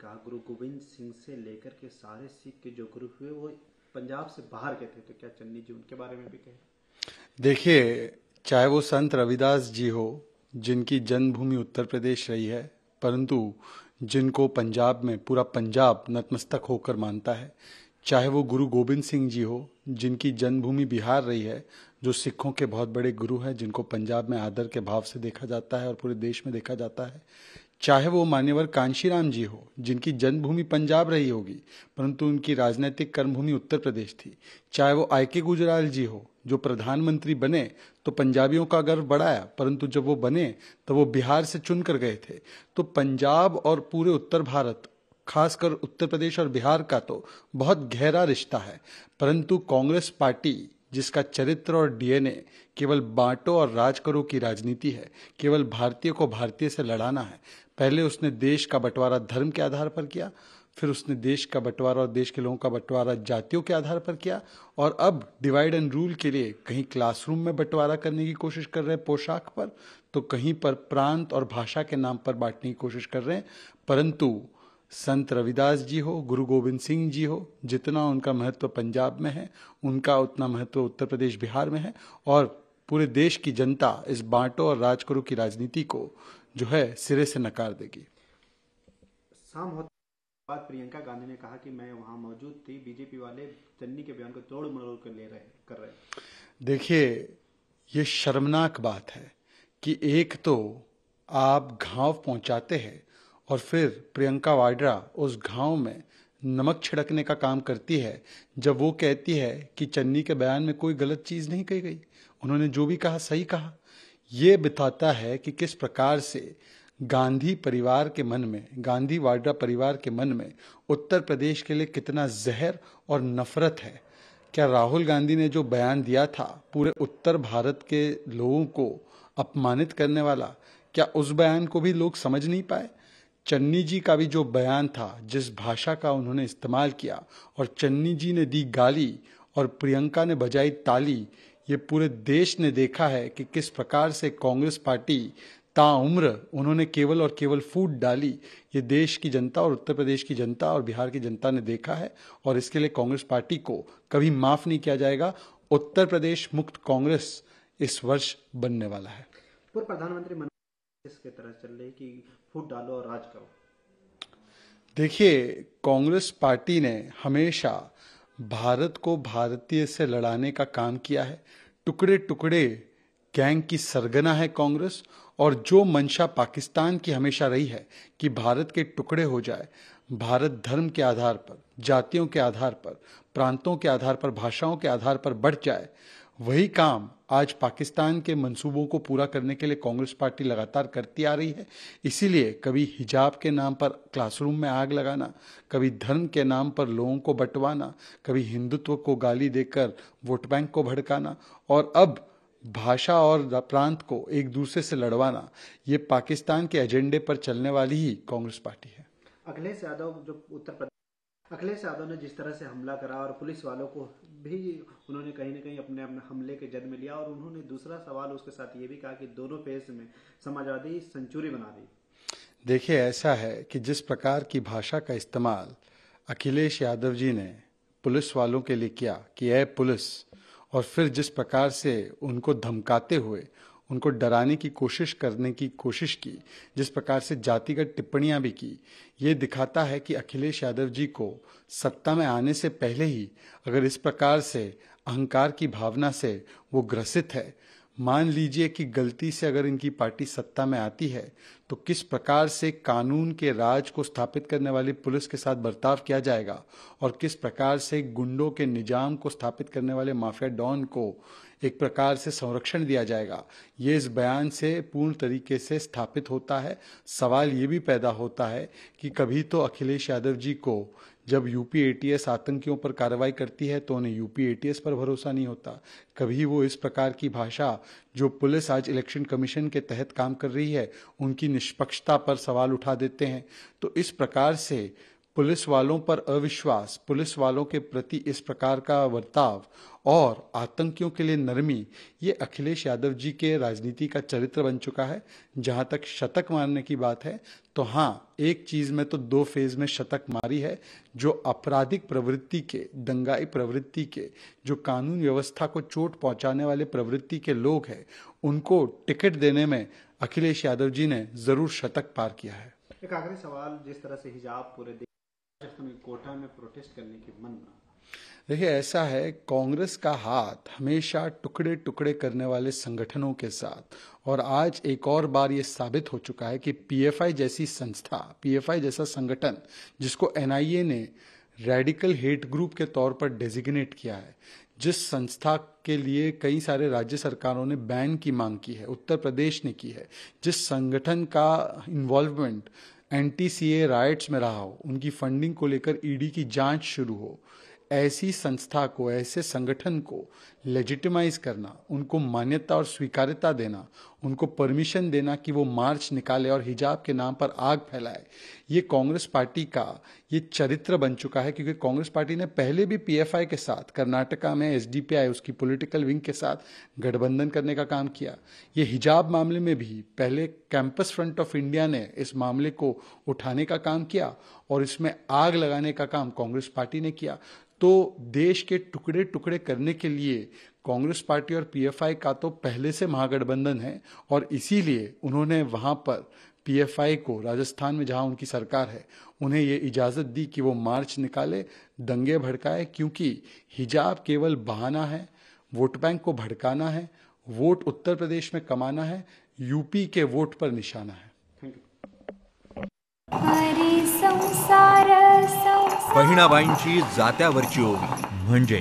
कहा गुरु गोविंद सिंह से लेकर के सारे सिख के जो गुरु हुए वो पंजाब से बाहर के थे, तो क्या चन्नी जी उनके बारे में भी कहें? देखिए, चाहे वो संत रविदास जी हो, जिनकी जन्मभूमि उत्तर प्रदेश रही है, परंतु जिनको पंजाब में पूरा पंजाब नतमस्तक होकर मानता है, चाहे वो गुरु गोविंद सिंह जी हो, जिनकी जन्मभूमि बिहार रही है, जो सिखों के बहुत बड़े गुरु हैं, जिनको पंजाब में आदर के भाव से देखा जाता है और पूरे देश में देखा जाता है, चाहे वो मान्यवर कांशीराम जी हो, जिनकी जन्मभूमि पंजाब रही होगी परंतु उनकी राजनीतिक कर्मभूमि उत्तर प्रदेश थी, चाहे वो आईके गुजराल जी हो, जो प्रधानमंत्री बने तो पंजाबियों का गर्व बढ़ाया, परंतु जब वो बने तो वो बिहार से चुनकर गए थे। तो पंजाब और पूरे उत्तर भारत, खासकर उत्तर प्रदेश और बिहार का तो बहुत गहरा रिश्ता है। परंतु कांग्रेस पार्टी, जिसका चरित्र और डीएनए केवल बांटो और राज करो की राजनीति है, केवल भारतीय को भारतीय से लड़ाना है। पहले उसने देश का बंटवारा धर्म के आधार पर किया, फिर उसने देश का बंटवारा और देश के लोगों का बंटवारा जातियों के आधार पर किया, और अब डिवाइड एंड रूल के लिए कहीं क्लासरूम में बंटवारा करने की कोशिश कर रहे हैं पोशाक पर, तो कहीं पर प्रांत और भाषा के नाम पर बांटने की कोशिश कर रहे हैं। परंतु संत रविदास जी हो, गुरु गोविंद सिंह जी हो, जितना उनका महत्व पंजाब में है, उनका उतना महत्व उत्तर प्रदेश बिहार में है, और पूरे देश की जनता इस बांटो और राज करो की राजनीति को जो है सिरे से नकार देगी। शाम होते बाद प्रियंका गांधी ने कहा कि मैं वहां मौजूद थी, बीजेपी वाले चन्नी के बयान को तोड़ मरोड़ कर रहे। देखिए, ये शर्मनाक बात है कि एक तो आप घाव पहुंचाते हैं और फिर प्रियंका वाड्रा उस घाव में नमक छिड़कने का काम करती है, जब वो कहती है कि चन्नी के बयान में कोई गलत चीज़ नहीं कही गई, उन्होंने जो भी कहा सही कहा। ये बताता है कि किस प्रकार से गांधी परिवार के मन में, गांधी वाड्रा परिवार के मन में उत्तर प्रदेश के लिए कितना जहर और नफरत है। क्या राहुल गांधी ने जो बयान दिया था पूरे उत्तर भारत के लोगों को अपमानित करने वाला, क्या उस बयान को भी लोग समझ नहीं पाए? चन्नी जी का भी जो बयान था, जिस भाषा का उन्होंने इस्तेमाल किया, और चन्नी जी ने दी गाली और प्रियंका ने बजाई ताली, ये पूरे देश ने देखा है कि किस प्रकार से कांग्रेस पार्टी ताउम्र उन्होंने केवल और केवल फूट डाली। ये देश की जनता और उत्तर प्रदेश की जनता और बिहार की जनता ने देखा है, और इसके लिए कांग्रेस पार्टी को कभी माफ नहीं किया जाएगा। उत्तर प्रदेश मुक्त कांग्रेस इस वर्ष बनने वाला है। पूर्व प्रधानमंत्री मनमोहन सिंह की तरह चल रही कि फूट डालो और राज करो। देखिए, कांग्रेस पार्टी ने हमेशा भारत को भारतीय से लड़ाने का काम किया है। टुकड़े टुकड़े गैंग की सरगना है कांग्रेस, और जो मंशा पाकिस्तान की हमेशा रही है कि भारत के टुकड़े हो जाए, भारत धर्म के आधार पर, जातियों के आधार पर, प्रांतों के आधार पर, भाषाओं के आधार पर बढ़ जाए, वही काम आज पाकिस्तान के मंसूबों को पूरा करने के लिए कांग्रेस पार्टी लगातार करती आ रही है। इसीलिए कभी हिजाब के नाम पर क्लासरूम में आग लगाना, कभी धर्म के नाम पर लोगों को बंटवाना, कभी हिंदुत्व को गाली देकर वोट बैंक को भड़काना, और अब भाषा और प्रांत को एक दूसरे से लड़वाना, ये पाकिस्तान के एजेंडे पर चलने वाली ही कांग्रेस पार्टी है। अखिलेश यादव जो उत्तर प्रदेश, अखिलेश यादव ने जिस तरह से हमला करा और पुलिस वालों को भी उन्होंने कहीं ना कहीं अपने अपने हमले के जद में लिया, और उन्होंने दूसरा सवाल उसके साथ ये भी कहा कि दोनों फेस में समाजवादी सेंचुरी बना दी। देखिए, ऐसा है कि जिस प्रकार की भाषा का इस्तेमाल अखिलेश यादव जी ने पुलिस वालों के लिए किया कि ए पुलिस, और फिर जिस प्रकार से उनको धमकाते हुए उनको डराने की कोशिश करने की कोशिश की, जिस प्रकार से जातिगत टिप्पणियां भी की, ये दिखाता है कि अखिलेश यादव जी को सत्ता में आने से पहले ही अगर इस प्रकार से अहंकार की भावना से वो ग्रसित है, मान लीजिए कि गलती से अगर इनकी पार्टी सत्ता में आती है, तो किस प्रकार से कानून के राज को स्थापित करने वाली पुलिस के साथ बर्ताव किया जाएगा, और किस प्रकार से गुंडों के निजाम को स्थापित करने वाले माफिया डॉन को एक प्रकार से संरक्षण दिया जाएगा, ये इस बयान से पूर्ण तरीके से स्थापित होता है। सवाल ये भी पैदा होता है कि कभी तो अखिलेश यादव जी को जब यूपी एटीएस आतंकियों पर कार्रवाई करती है तो उन्हें यूपी एटीएस पर भरोसा नहीं होता, कभी वो इस प्रकार की भाषा जो पुलिस आज इलेक्शन कमीशन के तहत काम कर रही है उनकी निष्पक्षता पर सवाल उठा देते हैं। तो इस प्रकार से पुलिस वालों पर अविश्वास, पुलिस वालों के प्रति इस प्रकार का बर्ताव और आतंकियों के लिए नरमी, ये अखिलेश यादव जी के राजनीति का चरित्र बन चुका है। जहां तक शतक मारने की बात है तो हाँ, एक चीज में तो 2 फेज में शतक मारी है। जो आपराधिक प्रवृत्ति के, दंगाई प्रवृत्ति के, जो कानून व्यवस्था को चोट पहुंचाने वाले प्रवृत्ति के लोग हैं, उनको टिकट देने में अखिलेश यादव जी ने जरूर शतक पार किया है। एक आखिरी सवाल, जिस तरह से हिजाब पूरे देश में कोटा में प्रोटेस्ट करने की मन बना। देखिए, ऐसा है, कांग्रेस का हाथ हमेशा टुकड़े टुकड़े करने वाले संगठनों के साथ, और आज एक और बार ये साबित हो चुका है कि पीएफआई जैसी संस्था, पीएफआई जैसा संगठन, जिसको एनआईए ने रेडिकल हेट ग्रुप के तौर पर डेजिग्नेट किया है, जिस संस्था के लिए कई सारे राज्य सरकारों ने बैन की मांग की है, उत्तर प्रदेश ने की है, जिस संगठन का इन्वॉल्वमेंट एंटी सीए राइट्स में रहा हो, उनकी फंडिंग को लेकर ईडी की जांच शुरू हो, ऐसी संस्था को, ऐसे संगठन को लेजिटिमाइज करना, उनको मान्यता और स्वीकार्यता देना, उनको परमिशन देना कि वो मार्च निकाले और हिजाब के नाम पर आग फैलाए, ये कांग्रेस पार्टी का ये चरित्र बन चुका है। क्योंकि कांग्रेस पार्टी ने पहले भी पीएफआई के साथ, कर्नाटका में एसडीपीआई, उसकी पॉलिटिकल विंग के साथ गठबंधन करने का काम किया। ये हिजाब मामले में भी पहले कैंपस फ्रंट ऑफ इंडिया ने इस मामले को उठाने का काम किया और इसमें आग लगाने का काम कांग्रेस पार्टी ने किया। तो देश के टुकड़े टुकड़े करने के लिए कांग्रेस पार्टी और पीएफआई का तो पहले से महागठबंधन है, और इसीलिए उन्होंने वहां पर पीएफआई को, राजस्थान में जहां उनकी सरकार है, उन्हें ये इजाजत दी कि वो मार्च निकाले, दंगे भड़काए, क्योंकि हिजाब केवल बहाना है, वोट बैंक को भड़काना है, वोट उत्तर प्रदेश में कमाना है, यूपी के वोट पर निशाना है। बहिणाबाईंची जात्यावरची ओवी म्हणजे